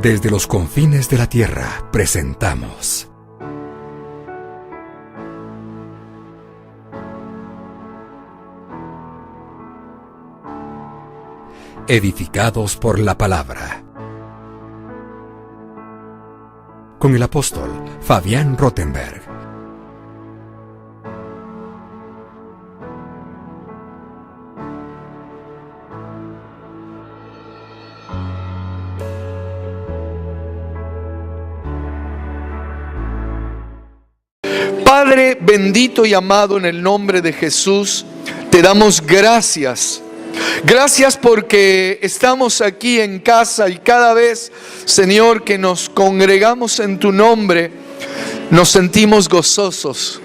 Desde los confines de la tierra presentamos Edificados por la Palabra, con el apóstol Fabián Rottenberg. Padre bendito y amado, en el nombre de Jesús, te damos gracias. Gracias porque estamos aquí en casa y cada vez, Señor, que nos congregamos en tu nombre, nos sentimos gozosos.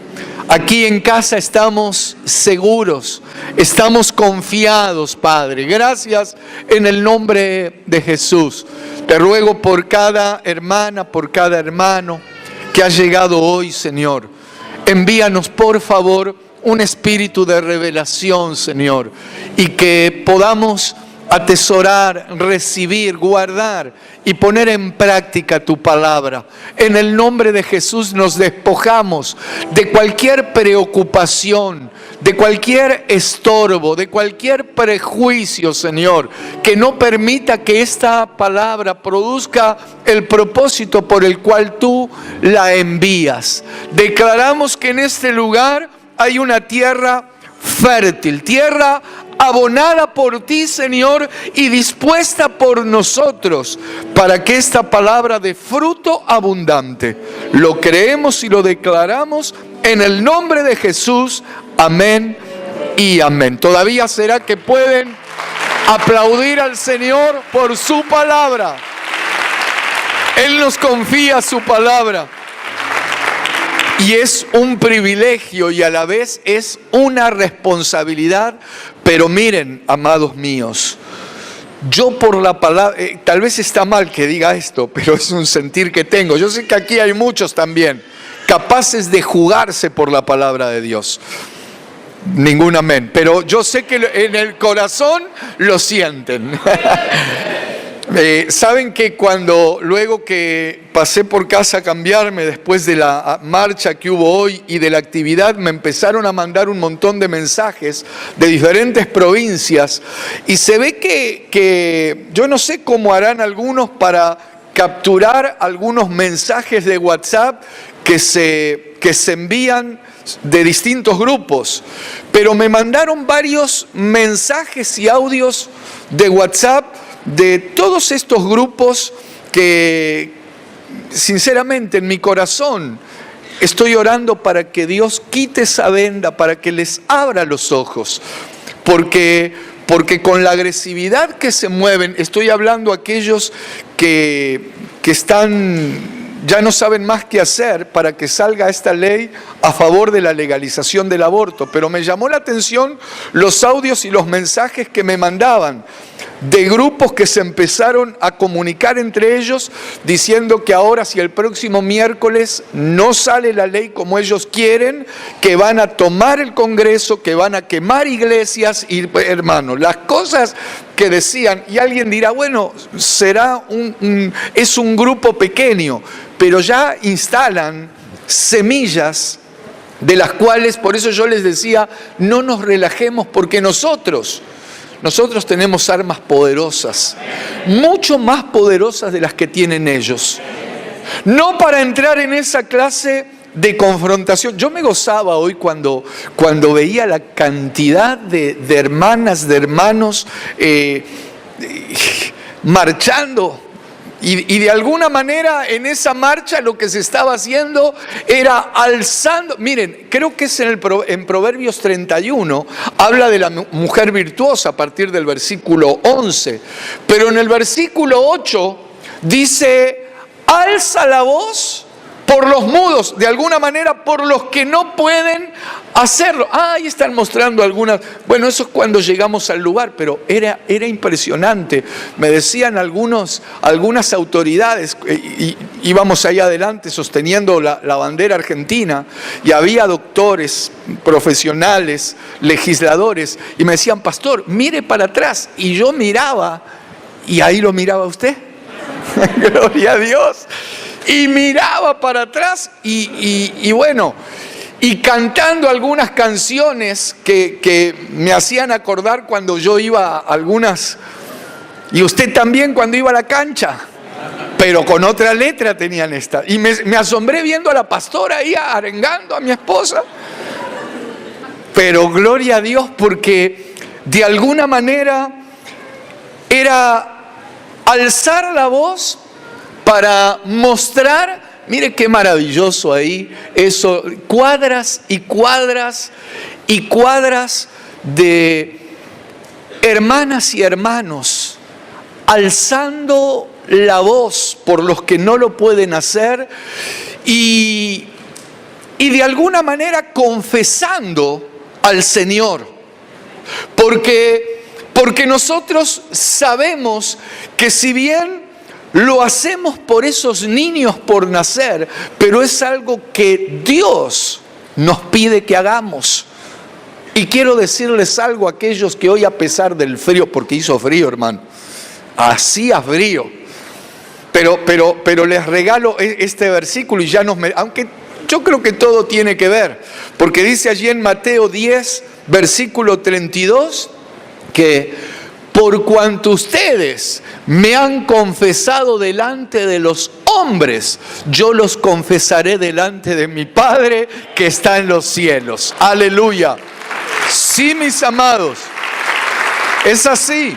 Aquí en casa estamos seguros, estamos confiados, Padre. Gracias en el nombre de Jesús. Te ruego por cada hermana, por cada hermano que ha llegado hoy, Señor. Envíanos, por favor, un espíritu de revelación, Señor, y que podamos atesorar, recibir, guardar y poner en práctica tu palabra. En el nombre de Jesús nos despojamos de cualquier preocupación, de cualquier estorbo, de cualquier prejuicio, Señor, que no permita que esta palabra produzca el propósito por el cual tú la envías. Declaramos que en este lugar hay una tierra fértil, tierra abonada por ti, Señor, y dispuesta por nosotros para que esta palabra dé fruto abundante. Lo creemos y lo declaramos en el nombre de Jesús. Amén y amén. Todavía será que pueden aplaudir al Señor por su palabra. Él nos confía su palabra. Y es un privilegio y a la vez es una responsabilidad. Pero miren, amados míos, yo por la palabra, tal vez está mal que diga esto, pero es un sentir que tengo. Yo sé que aquí hay muchos también capaces de jugarse por la palabra de Dios. Ningún amén. Pero yo sé que en el corazón lo sienten. Saben que luego que pasé por casa a cambiarme después de la marcha que hubo hoy y de la actividad, me empezaron a mandar un montón de mensajes de diferentes provincias y se ve que yo no sé cómo harán algunos para capturar algunos mensajes de WhatsApp que se envían de distintos grupos, pero me mandaron varios mensajes y audios de WhatsApp de todos estos grupos que, sinceramente, en mi corazón estoy orando para que Dios quite esa venda, para que les abra los ojos, porque con la agresividad que se mueven, estoy hablando a aquellos que ya no saben más qué hacer para que salga esta ley a favor de la legalización del aborto. Pero me llamó la atención los audios y los mensajes que me mandaban de grupos que se empezaron a comunicar entre ellos diciendo que ahora, si el próximo miércoles no sale la ley como ellos quieren, que van a tomar el Congreso, que van a quemar iglesias. Y hermano, las cosas que decían, y alguien dirá, bueno, es un grupo pequeño, pero ya instalan semillas de las cuales, por eso yo les decía, no nos relajemos, porque nosotros tenemos armas poderosas, mucho más poderosas de las que tienen ellos. No para entrar en esa clase de confrontación. Yo me gozaba hoy cuando veía la cantidad de hermanas, de hermanos marchando. Y de alguna manera en esa marcha lo que se estaba haciendo era alzando. Miren, creo que es en Proverbios 31, habla de la mujer virtuosa a partir del versículo 11. Pero en el versículo 8 dice, alza la voz por los mudos, de alguna manera por los que no pueden hacerlo. Ahí están mostrando algunas. Bueno, eso es cuando llegamos al lugar, pero era impresionante. Me decían algunas autoridades, íbamos ahí adelante sosteniendo la bandera argentina, y había doctores, profesionales, legisladores, y me decían, pastor, mire para atrás. Y yo miraba, y ahí lo miraba usted. Gloria a Dios. Y miraba para atrás y bueno, y cantando algunas canciones que me hacían acordar cuando yo iba a algunas, y usted también cuando iba a la cancha, pero con otra letra tenían esta. Y me asombré viendo a la pastora ahí arengando a mi esposa. Pero gloria a Dios, porque de alguna manera era alzar la voz para mostrar, mire qué maravilloso ahí, eso, cuadras y cuadras y cuadras de hermanas y hermanos alzando la voz por los que no lo pueden hacer y de alguna manera confesando al Señor. Porque nosotros sabemos que si bien lo hacemos por esos niños por nacer, pero es algo que Dios nos pide que hagamos. Y quiero decirles algo a aquellos que hoy, a pesar del frío, porque hizo frío, hermano, hacía frío, pero les regalo este versículo y ya aunque yo creo que todo tiene que ver, porque dice allí en Mateo 10, versículo 32, que por cuanto ustedes me han confesado delante de los hombres, yo los confesaré delante de mi Padre que está en los cielos. Aleluya. Sí, mis amados, es así.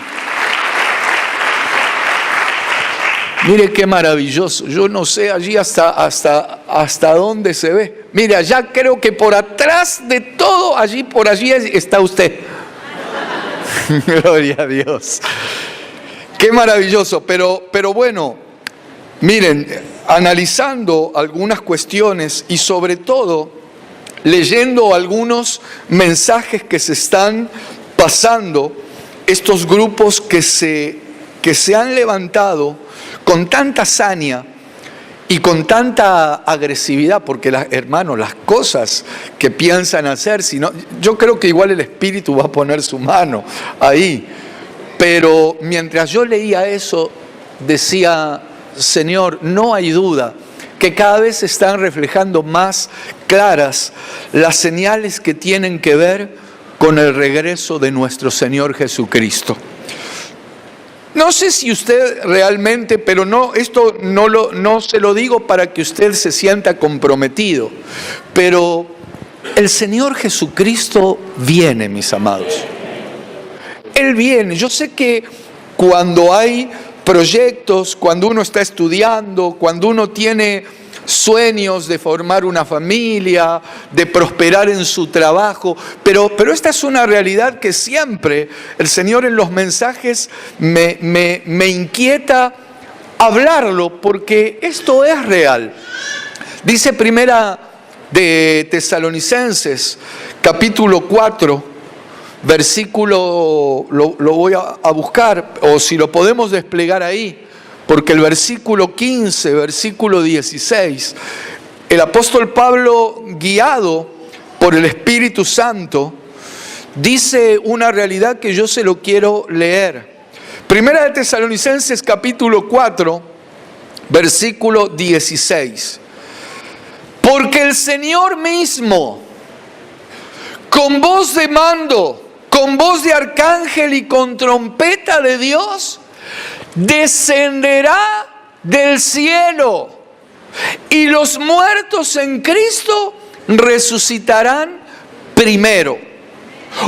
Mire qué maravilloso. Yo no sé allí hasta dónde se ve. Mire, allá creo que por atrás de todo, por allí está usted. Gloria a Dios. Qué maravilloso. Pero bueno, miren, analizando algunas cuestiones y sobre todo leyendo algunos mensajes que se están pasando, estos grupos que se han levantado con tanta saña y con tanta agresividad, porque hermanos, las cosas que piensan hacer, yo creo que igual el Espíritu va a poner su mano ahí. Pero mientras yo leía eso, decía, Señor, no hay duda que cada vez se están reflejando más claras las señales que tienen que ver con el regreso de nuestro Señor Jesucristo. No sé si usted realmente, pero esto no se lo digo para que usted se sienta comprometido, pero el Señor Jesucristo viene, mis amados. Él viene. Yo sé que cuando hay proyectos, cuando uno está estudiando, cuando uno tiene sueños de formar una familia, de prosperar en su trabajo, pero esta es una realidad que siempre el Señor en los mensajes me inquieta hablarlo, porque esto es real. Dice Primera de Tesalonicenses, capítulo 4, versículo, lo voy a buscar, o si lo podemos desplegar ahí, porque el versículo 15, versículo 16, el apóstol Pablo, guiado por el Espíritu Santo, dice una realidad que yo se lo quiero leer. Primera de Tesalonicenses, capítulo 4, versículo 16. Porque el Señor mismo, con voz de mando, con voz de arcángel y con trompeta de Dios, descenderá del cielo, y los muertos en Cristo resucitarán primero.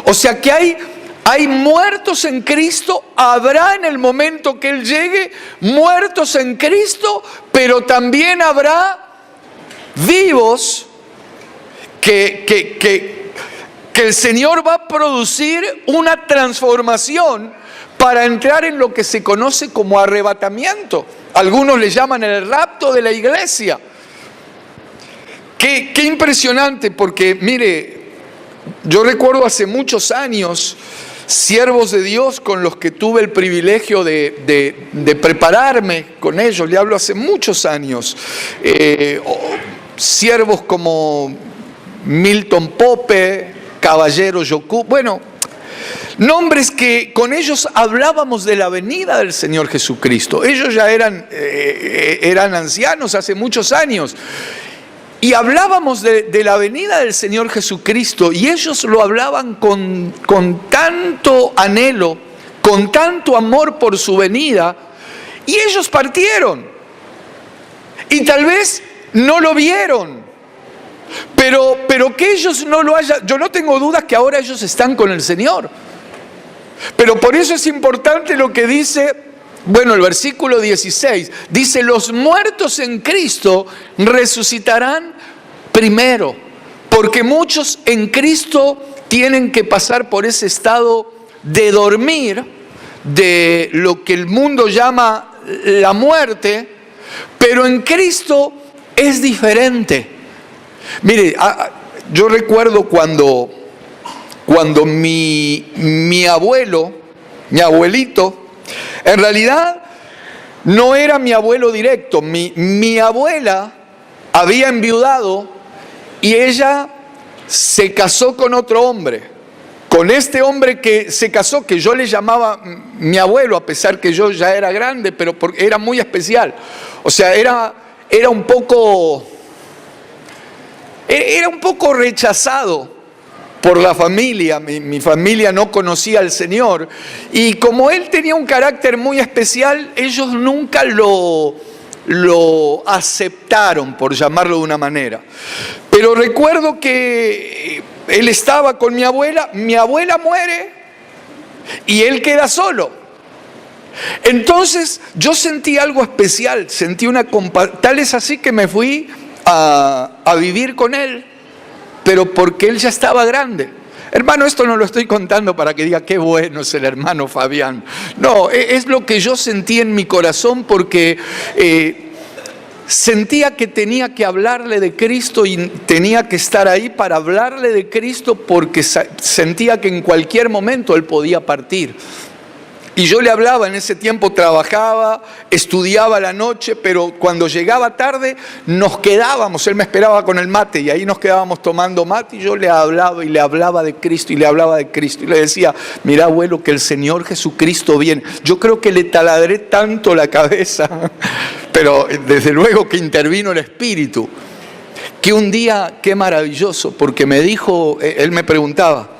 O sea que hay muertos en Cristo, habrá en el momento que Él llegue muertos en Cristo, pero también habrá vivos que el Señor va a producir una transformación para entrar en lo que se conoce como arrebatamiento. Algunos le llaman el rapto de la iglesia. Qué impresionante, porque mire, yo recuerdo hace muchos años siervos de Dios con los que tuve el privilegio de prepararme con ellos, le hablo hace muchos años, siervos como Milton Pope, Caballero Yokú, bueno, Nombres que con ellos hablábamos de la venida del Señor Jesucristo. Ellos ya eran ancianos hace muchos años. Y hablábamos de la venida del Señor Jesucristo. Y ellos lo hablaban con tanto anhelo, con tanto amor por su venida. Y ellos partieron. Y tal vez no lo vieron. Pero que ellos no lo hayan... Yo no tengo dudas que ahora ellos están con el Señor. Pero por eso es importante lo que dice, bueno, el versículo 16. Dice, los muertos en Cristo resucitarán primero. Porque muchos en Cristo tienen que pasar por ese estado de dormir, de lo que el mundo llama la muerte. Pero en Cristo es diferente. Mire, yo recuerdo cuando mi abuelito, en realidad no era mi abuelo directo. Mi abuela había enviudado y ella se casó con otro hombre. Con este hombre que se casó, que yo le llamaba mi abuelo, a pesar que yo ya era grande, pero era muy especial. O sea, era un poco rechazado por la familia. Mi familia no conocía al Señor. Y como él tenía un carácter muy especial, ellos nunca lo aceptaron, por llamarlo de una manera. Pero recuerdo que él estaba con mi abuela muere y él queda solo. Entonces yo sentí algo especial, sentí tal es así que me fui a vivir con él, pero porque él ya estaba grande. Hermano, esto no lo estoy contando para que diga qué bueno es el hermano Fabián. No, es lo que yo sentí en mi corazón porque sentía que tenía que hablarle de Cristo y tenía que estar ahí para hablarle de Cristo porque sentía que en cualquier momento él podía partir. Y yo le hablaba, en ese tiempo trabajaba, estudiaba la noche, pero cuando llegaba tarde nos quedábamos, él me esperaba con el mate y ahí nos quedábamos tomando mate y yo le hablaba y le hablaba de Cristo y le hablaba de Cristo y le decía, mira abuelo, que el Señor Jesucristo viene. Yo creo que le taladré tanto la cabeza, pero desde luego que intervino el Espíritu, que un día, qué maravilloso, porque me dijo, él me preguntaba,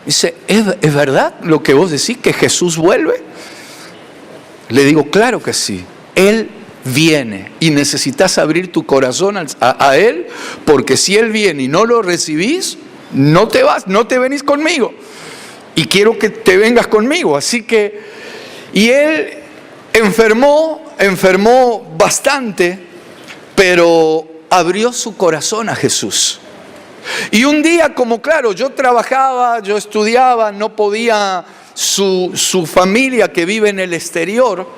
dice, ¿es verdad lo que vos decís, que Jesús vuelve? Le digo, claro que sí. Él viene y necesitas abrir tu corazón a Él, porque si Él viene y no lo recibís, no te vas, no te venís conmigo. Y quiero que te vengas conmigo. Así que, y él enfermó bastante, pero abrió su corazón a Jesús. Y un día, como claro, yo trabajaba, yo estudiaba, no podía, su familia que vive en el exterior,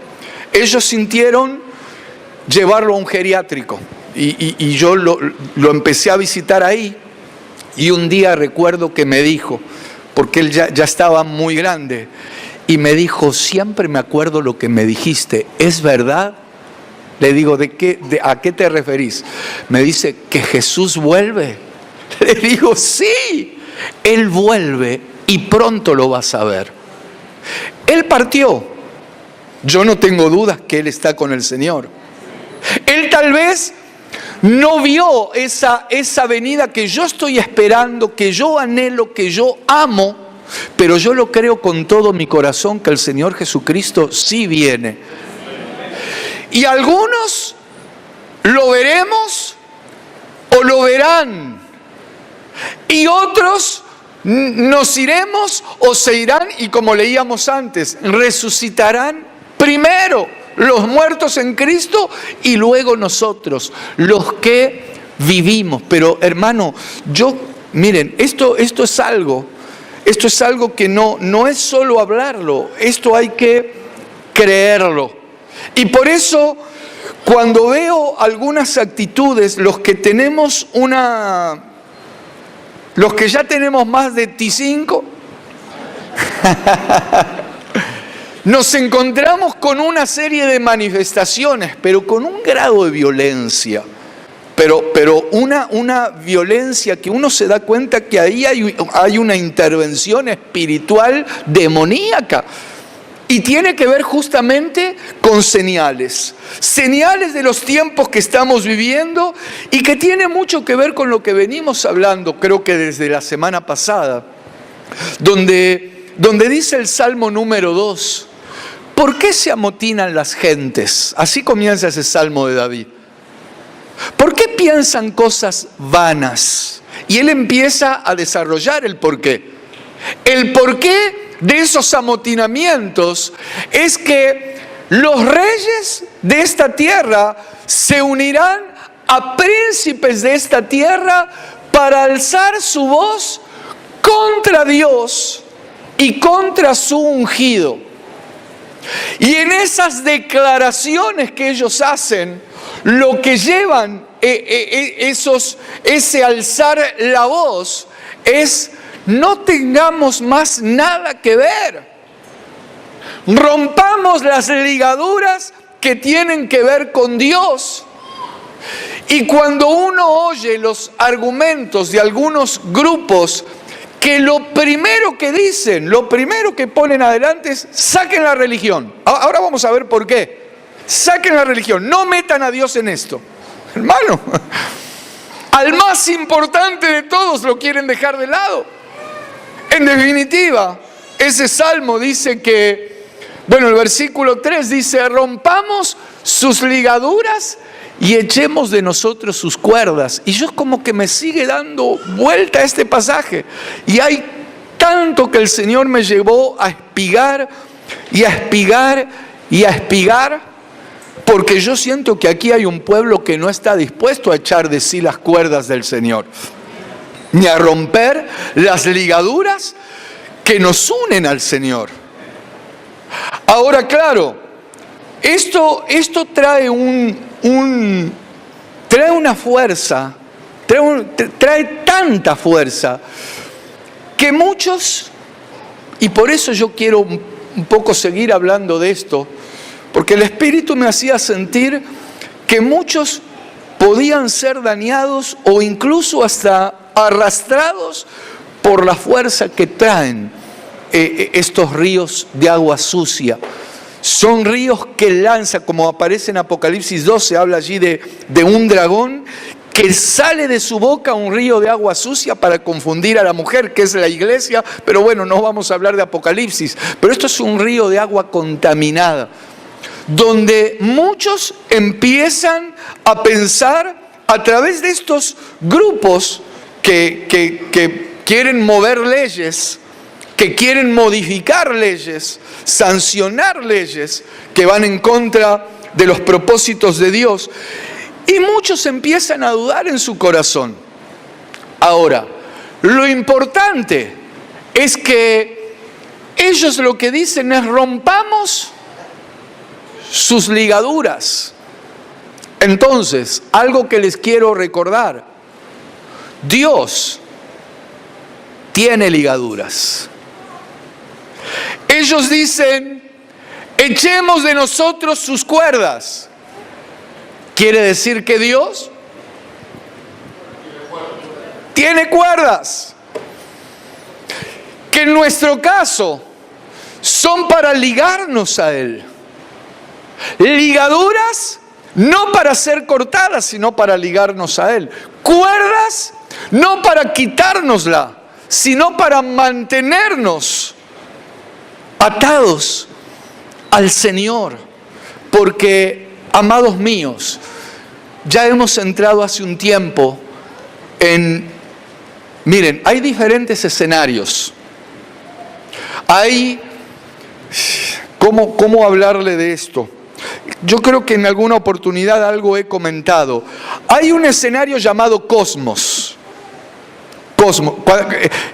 ellos sintieron llevarlo a un geriátrico. Y yo lo empecé a visitar ahí. Y un día recuerdo que me dijo, porque él ya estaba muy grande, y me dijo, siempre me acuerdo lo que me dijiste, ¿es verdad? Le digo, ¿a qué te referís? Me dice, ¿que Jesús vuelve? Le digo, sí, Él vuelve y pronto lo vas a ver. Él partió. Yo no tengo dudas que Él está con el Señor. Él tal vez no vio esa venida que yo estoy esperando, que yo anhelo, que yo amo, pero yo lo creo con todo mi corazón que el Señor Jesucristo sí viene. Y algunos lo veremos o lo verán. Y otros nos iremos o se irán, y como leíamos antes, resucitarán primero los muertos en Cristo y luego nosotros, los que vivimos. Pero hermano, miren, esto es algo que no es solo hablarlo, esto hay que creerlo. Y por eso, cuando veo algunas actitudes, los que ya tenemos más de T5, nos encontramos con una serie de manifestaciones, pero con un grado de violencia pero una violencia que uno se da cuenta que ahí hay una intervención espiritual demoníaca. Y tiene que ver justamente con señales de los tiempos que estamos viviendo y que tiene mucho que ver con lo que venimos hablando, creo que desde la semana pasada, donde dice el Salmo número 2, ¿por qué se amotinan las gentes? Así comienza ese Salmo de David. ¿Por qué piensan cosas vanas? Y él empieza a desarrollar el porqué. El porqué de esos amotinamientos es que los reyes de esta tierra se unirán a príncipes de esta tierra para alzar su voz contra Dios y contra su ungido. Y en esas declaraciones que ellos hacen, lo que llevan ese alzar la voz es: no tengamos más nada que ver. Rompamos las ligaduras que tienen que ver con Dios. Y cuando uno oye los argumentos de algunos grupos que lo primero que dicen, lo primero que ponen adelante es: saquen la religión. Ahora vamos a ver por qué. Saquen la religión, no metan a Dios en esto. Hermano, al más importante de todos lo quieren dejar de lado. En definitiva, ese salmo dice que, el versículo 3 dice: rompamos sus ligaduras y echemos de nosotros sus cuerdas. Y yo como que me sigue dando vuelta a este pasaje. Y hay tanto que el Señor me llevó a espigar y a espigar y a espigar, porque yo siento que aquí hay un pueblo que no está dispuesto a echar de sí las cuerdas del Señor, ni a romper las ligaduras que nos unen al Señor. Ahora, claro, esto trae trae una fuerza, trae tanta fuerza que muchos, y por eso yo quiero un poco seguir hablando de esto, porque el Espíritu me hacía sentir que muchos podían ser dañados o incluso hasta arrastrados por la fuerza que traen estos ríos de agua sucia. Son ríos que lanza, como aparece en Apocalipsis 12, habla allí de un dragón que sale de su boca un río de agua sucia para confundir a la mujer, que es la iglesia, pero bueno, no vamos a hablar de Apocalipsis. Pero esto es un río de agua contaminada, donde muchos empiezan a pensar a través de estos grupos que quieren mover leyes, que quieren modificar leyes, sancionar leyes que van en contra de los propósitos de Dios. Y muchos empiezan a dudar en su corazón. Ahora, lo importante es que ellos lo que dicen es: rompamos sus ligaduras. Entonces, algo que les quiero recordar: Dios tiene ligaduras. Ellos dicen: echemos de nosotros sus cuerdas. Quiere decir que Dios tiene cuerdas, que en nuestro caso son para ligarnos a Él. Ligaduras no para ser cortadas, sino para ligarnos a Él. Cuerdas no para quitárnosla, sino para mantenernos atados al Señor. Porque, amados míos, ya hemos entrado hace un tiempo miren, hay diferentes escenarios. ¿Cómo hablarle de esto? Yo creo que en alguna oportunidad algo he comentado. Hay un escenario llamado cosmos.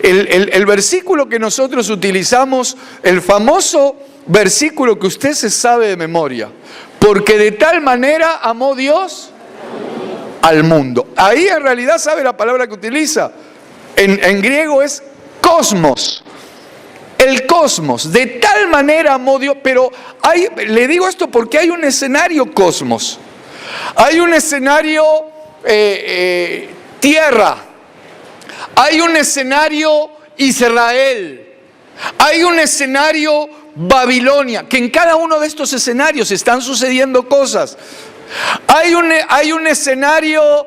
El versículo que nosotros utilizamos, el famoso versículo que usted se sabe de memoria: porque de tal manera amó Dios al mundo. Ahí en realidad sabe la palabra que utiliza. En griego es cosmos. El cosmos, de tal manera amó Dios. Pero le digo esto porque hay un escenario cosmos. Hay un escenario tierra, hay un escenario Israel, hay un escenario Babilonia, que en cada uno de estos escenarios están sucediendo cosas. Hay un escenario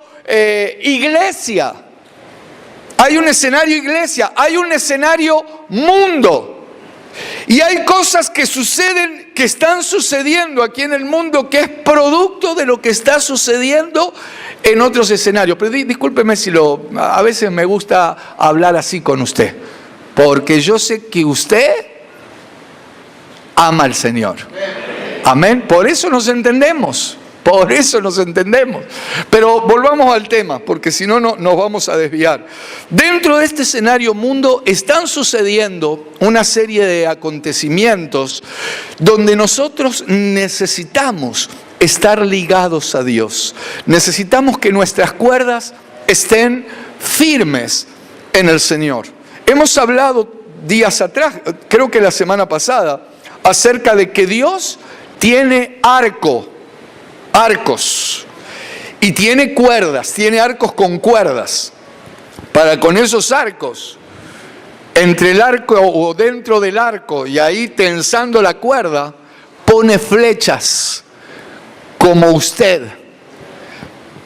iglesia, hay un escenario iglesia, hay un escenario mundo. Y hay cosas que suceden, que están sucediendo aquí en el mundo, que es producto de lo que está sucediendo en otros escenarios. Pero discúlpeme si a veces me gusta hablar así con usted, porque yo sé que usted ama al Señor. Amén. Por eso nos entendemos. Por eso nos entendemos. Pero volvamos al tema, porque si no, nos vamos a desviar. Dentro de este escenario mundo están sucediendo una serie de acontecimientos donde nosotros necesitamos estar ligados a Dios. Necesitamos que nuestras cuerdas estén firmes en el Señor. Hemos hablado días atrás, creo que la semana pasada, acerca de que Dios tiene arcos y tiene cuerdas, tiene arcos con cuerdas, para con esos arcos, entre el arco o dentro del arco, y ahí tensando la cuerda, pone flechas como usted,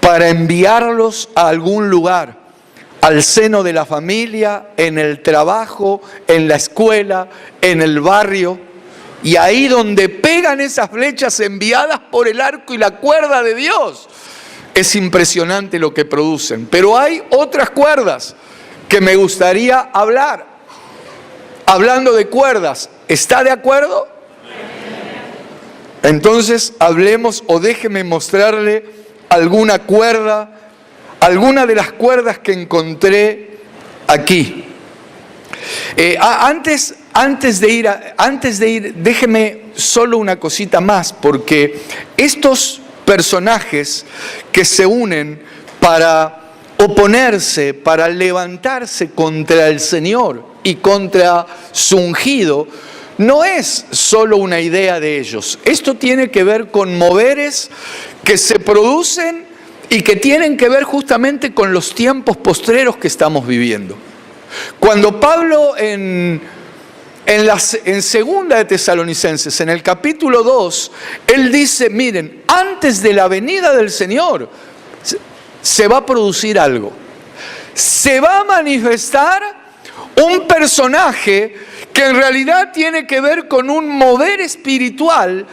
para enviarlos a algún lugar, al seno de la familia, en el trabajo, en la escuela, en el barrio. Y ahí donde pegan esas flechas enviadas por el arco y la cuerda de Dios, es impresionante lo que producen. Pero hay otras cuerdas que me gustaría hablar. Hablando de cuerdas, ¿está de acuerdo? Entonces hablemos, o déjeme mostrarle alguna cuerda, alguna de las cuerdas que encontré aquí. Antes de ir, déjeme solo una cosita más, porque estos personajes que se unen para oponerse, para levantarse contra el Señor y contra su ungido, no es solo una idea de ellos. Esto tiene que ver con moveres que se producen y que tienen que ver justamente con los tiempos postreros que estamos viviendo. Cuando Pablo en segunda de Tesalonicenses, en el capítulo 2, él dice, miren, antes de la venida del Señor se va a producir algo. Se va a manifestar un personaje que en realidad tiene que ver con un mover espiritual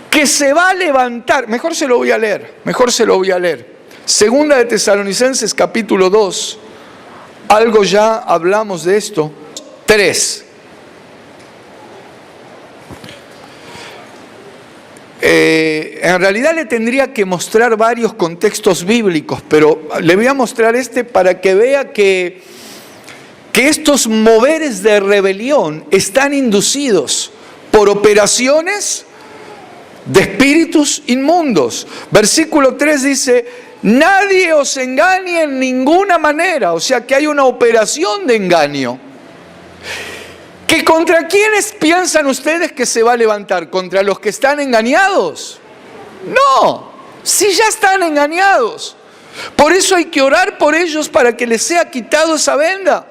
que se va a levantar. Mejor se lo voy a leer. Segunda de Tesalonicenses, capítulo 2. Algo ya hablamos de esto. 3. En realidad le tendría que mostrar varios contextos bíblicos, pero le voy a mostrar este para que vea que estos moveres de rebelión están inducidos por operaciones de espíritus inmundos. Versículo 3 dice, nadie os engañe en ninguna manera. O sea que hay una operación de engaño. ¿Que contra quiénes piensan ustedes que se va a levantar? ¿Contra los que están engañados? No, si ya están engañados. Por eso hay que orar por ellos para que les sea quitado esa venda.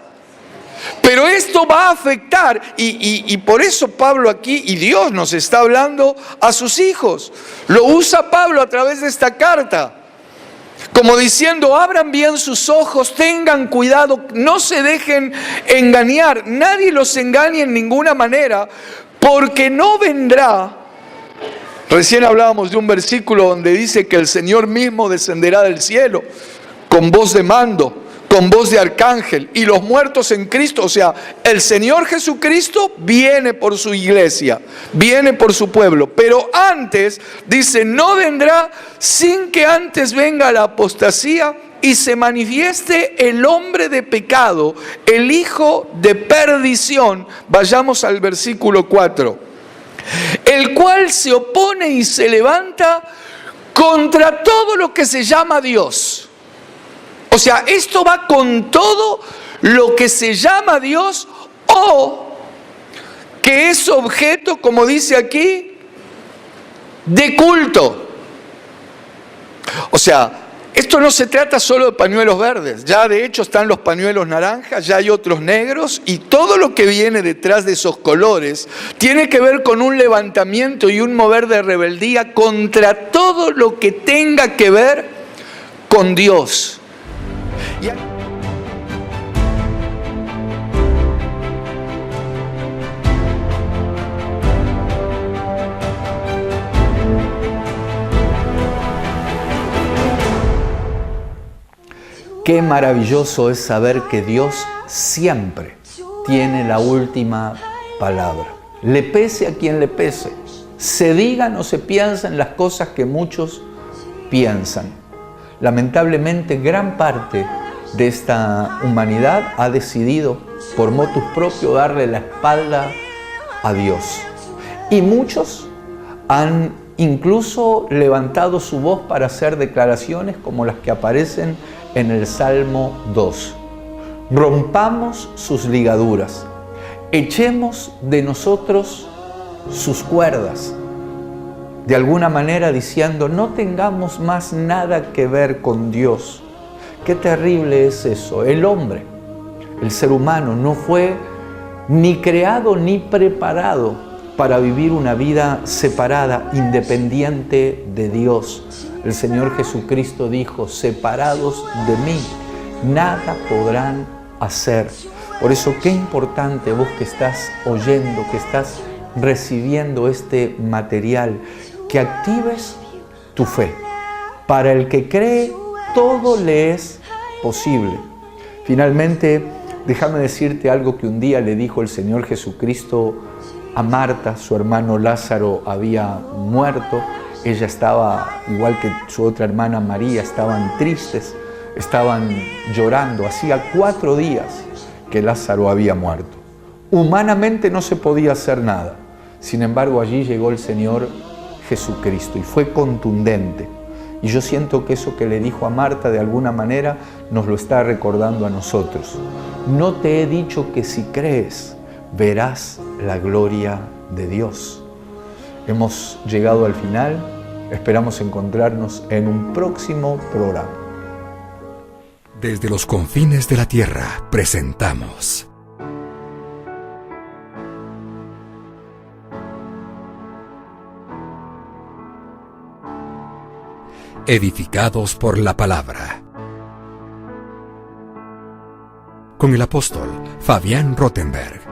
Pero esto va a afectar, y por eso Pablo aquí, y Dios nos está hablando a sus hijos. Lo usa Pablo a través de esta carta. Como diciendo, abran bien sus ojos, tengan cuidado, no se dejen engañar. Nadie los engañe en ninguna manera, porque no vendrá. Recién hablábamos de un versículo donde dice que el Señor mismo descenderá del cielo con voz de mando, con voz de arcángel, y los muertos en Cristo, o sea, el Señor Jesucristo viene por su iglesia, viene por su pueblo, pero antes, dice, no vendrá sin que antes venga la apostasía y se manifieste el hombre de pecado, el hijo de perdición. Vayamos al versículo 4. El cual se opone y se levanta contra todo lo que se llama Dios. O sea, esto va con todo lo que se llama Dios o que es objeto, como dice aquí, de culto. O sea, Esto no se trata solo de pañuelos verdes, ya de hecho están los pañuelos naranjas, ya hay otros negros, y todo lo que viene detrás de esos colores tiene que ver con un levantamiento y un mover de rebeldía contra todo lo que tenga que ver con Dios. Qué maravilloso es saber que Dios siempre tiene la última palabra. Le pese a quien le pese, se digan o se piensen las cosas que muchos piensan. Lamentablemente, gran parte de esta humanidad ha decidido por motus propio darle la espalda a Dios. Y muchos han incluso levantado su voz para hacer declaraciones como las que aparecen en el Salmo 2. Rompamos sus ligaduras, echemos de nosotros sus cuerdas, de alguna manera diciendo, no tengamos más nada que ver con Dios. Qué terrible es eso. El hombre, el ser humano, no fue ni creado ni preparado para vivir una vida separada, independiente de Dios. El Señor Jesucristo dijo, separados de mí, nada podrán hacer. Por eso, qué importante vos que estás oyendo, que estás recibiendo este material, que actives tu fe. Para el que cree, todo le es posible. Finalmente, déjame decirte algo que un día le dijo el Señor Jesucristo a Marta. Su hermano Lázaro había muerto. Ella estaba, igual que su otra hermana María, estaban tristes, estaban llorando. Hacía 4 días que Lázaro había muerto. Humanamente no se podía hacer nada. Sin embargo, allí llegó el Señor Jesucristo y fue contundente. Y yo siento que eso que le dijo a Marta, de alguna manera, nos lo está recordando a nosotros. No te he dicho que si crees, verás la gloria de Dios. Hemos llegado al final. Esperamos encontrarnos en un próximo programa. Desde los confines de la tierra presentamos Edificados por la Palabra, con el apóstol Fabián Rothenberg.